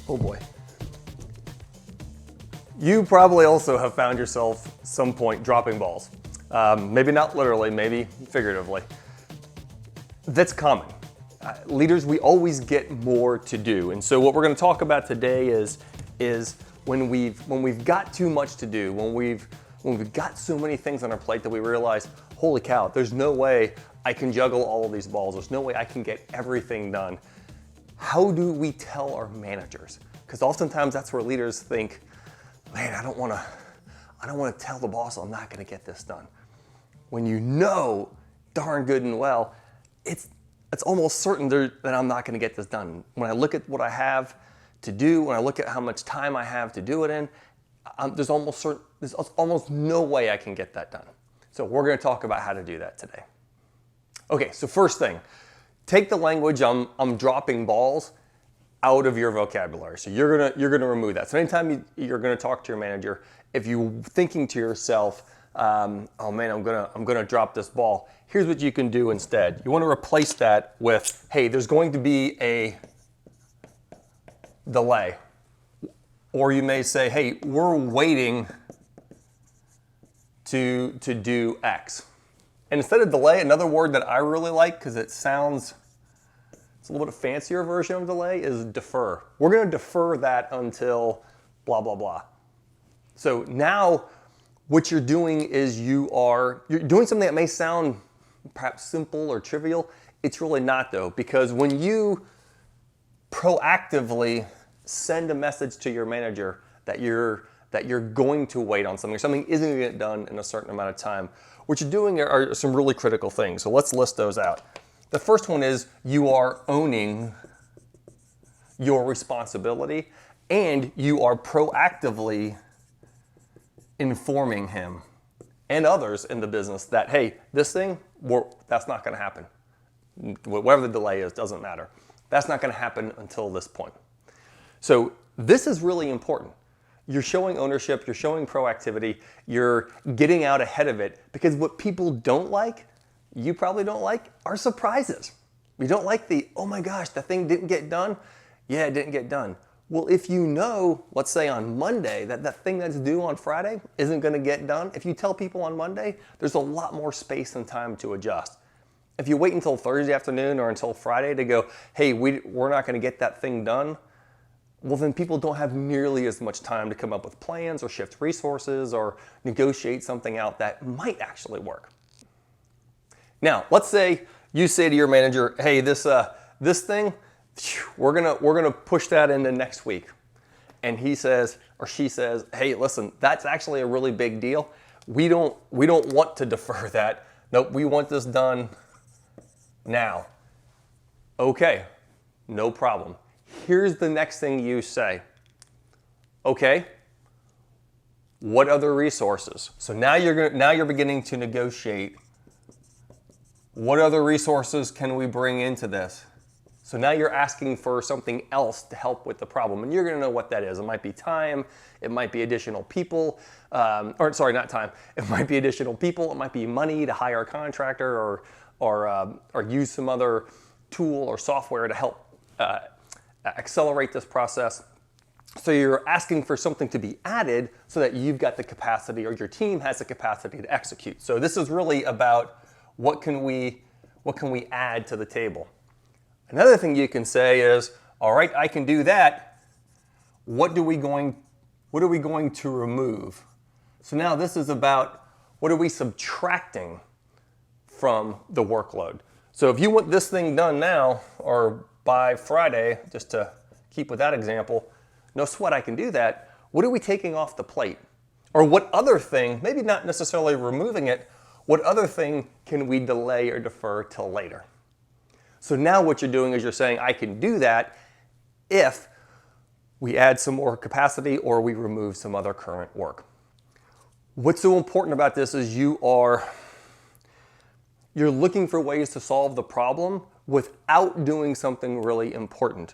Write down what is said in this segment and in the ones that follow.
Oh boy. You probably also have found yourself some point dropping balls. Maybe not literally, maybe figuratively. That's common. Leaders, we always get more to do. And so what we're going to talk about today is when we've got too much to do, when we've got so many things on our plate that we realize, holy cow, there's no way I can juggle all of these balls. There's no way I can get everything done. How do we tell our managers? Because oftentimes that's where leaders think, man, I don't want to tell the boss I'm not going to get this done. When you know darn good and well, it's almost certain that I'm not going to get this done. When I look at what I have to do, when I look at how much time I have to do it in, there's almost no way I can get that done. So we're going to talk about how to do that today. Okay, so first thing, take the language I'm dropping balls out of your vocabulary. So you're gonna remove that. So anytime you're gonna talk to your manager, if you're thinking to yourself, oh man, I'm gonna drop this ball, here's what you can do instead. You want to replace that with, hey, there's going to be a delay. Or you may say, hey, we're waiting to do X. And instead of delay, another word that I really like, because it's a little bit fancier version of delay, is defer. We're going to defer that until blah, blah, blah. So now what you're doing is you're doing something that may sound perhaps simple or trivial. It's really not though, because when you proactively send a message to your manager that you're going to wait on something isn't going to get done in a certain amount of time, what you're doing are some really critical things. So let's list those out. The first one is you are owning your responsibility and you are proactively informing him and others in the business that, hey, this thing, that's not going to happen. Whatever the delay is, doesn't matter. That's not going to happen until this point. So this is really important. You're showing ownership, you're showing proactivity, you're getting out ahead of it, because what people don't like, you probably don't like, are surprises. We don't like the, oh my gosh, the thing didn't get done. Yeah, it didn't get done. Well, if you know, let's say on Monday, that thing that's due on Friday isn't going to get done, if you tell people on Monday, there's a lot more space and time to adjust. If you wait until Thursday afternoon or until Friday to go, hey, we're not going to get that thing done, well, then people don't have nearly as much time to come up with plans or shift resources or negotiate something out that might actually work. Now, let's say you say to your manager, hey, this thing, we're gonna push that into next week. And he says, or she says, hey, listen, that's actually a really big deal. We don't want to defer that. Nope, we want this done now. Okay, no problem. Here's the next thing you say. Okay, what other resources? So now you're beginning to negotiate. What other resources can we bring into this? So now you're asking for something else to help with the problem, and you're going to know what that is. It might be time, it might be additional people, not time. It might be additional people. It might be money to hire a contractor or use some other tool or software to help accelerate this process. So you're asking for something to be added so that you've got the capacity, or your team has the capacity to execute. So this is really about what can we add to the table. Another thing you can say is, all right, I can do that. What are we going to remove? So now this is about what are we subtracting from the workload. So if you want this thing done now or by Friday, just to keep with that example, no sweat, I can do that. What are we taking off the plate? Or what other thing, maybe not necessarily removing it, what other thing can we delay or defer till later? So now what you're doing is you're saying, I can do that if we add some more capacity or we remove some other current work. What's so important about this is you're looking for ways to solve the problem without doing something really important.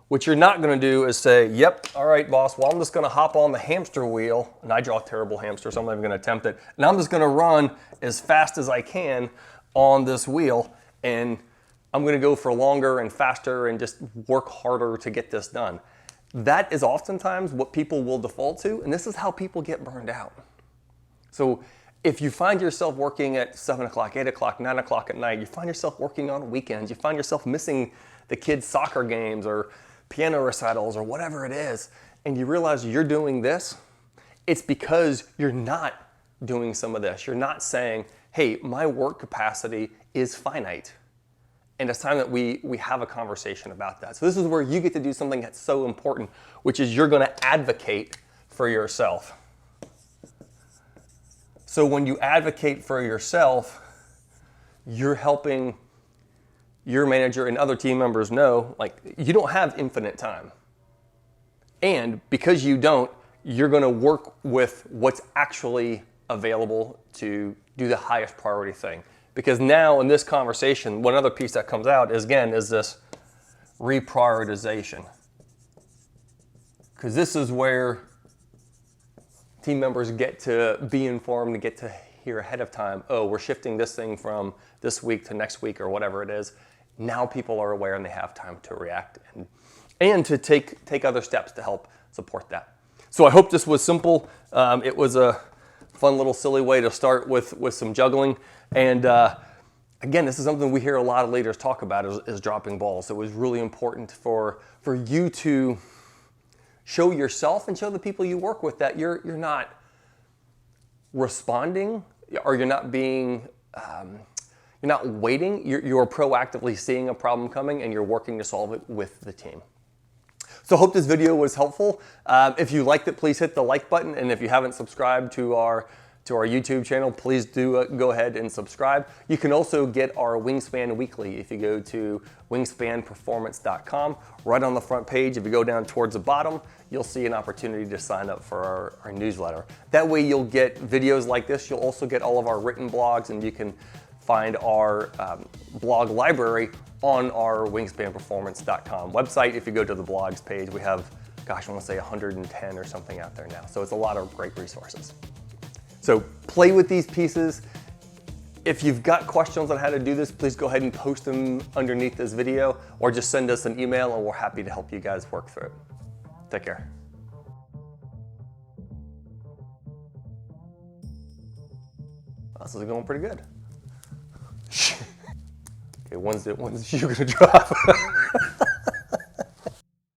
What you're not going to do is say, yep, all right, boss, well, I'm just going to hop on the hamster wheel, and I draw a terrible hamster, so I'm not even going to attempt it, and I'm just going to run as fast as I can on this wheel, and I'm going to go for longer and faster and just work harder to get this done. that is oftentimes what people will default to, and this is how people get burned out. So if you find yourself working at 7 o'clock, 8 o'clock, 9 o'clock at night, you find yourself working on weekends, you find yourself missing the kids' soccer games or piano recitals or whatever it is, and you realize you're doing this, it's because you're not doing some of this. You're not saying, hey, my work capacity is finite. And it's time that we have a conversation about that. So this is where you get to do something that's so important, which is you're going to advocate for yourself. So when you advocate for yourself, you're helping your manager and other team members know, like, you don't have infinite time. And because you don't, you're going to work with what's actually available to do the highest priority thing. Because now in this conversation, one other piece that comes out is, again, is this reprioritization. Because this is where team members get to be informed and get to hear ahead of time, oh, we're shifting this thing from this week to next week or whatever it is. Now people are aware and they have time to react and to take other steps to help support that. So I hope this was simple. It was a fun little silly way to start with some juggling. And again, this is something we hear a lot of leaders talk about is dropping balls. It was really important for you to show yourself and show the people you work with that you're not responding or you're not being, you're not waiting. You're proactively seeing a problem coming and you're working to solve it with the team. So I hope this video was helpful. If you liked it, please hit the like button. And if you haven't subscribed to our YouTube channel, please do go ahead and subscribe. You can also get our Wingspan Weekly if you go to wingspanperformance.com. Right on the front page, if you go down towards the bottom, you'll see an opportunity to sign up for our newsletter. That way you'll get videos like this. You'll also get all of our written blogs, and you can find our blog library on our wingspanperformance.com website. If you go to the blogs page, we have, gosh, I want to say 110 or something out there now. So it's a lot of great resources. So play with these pieces. If you've got questions on how to do this, please go ahead and post them underneath this video or just send us an email and we're happy to help you guys work through it. Take care. This is going pretty good. Okay, when's you gonna drop?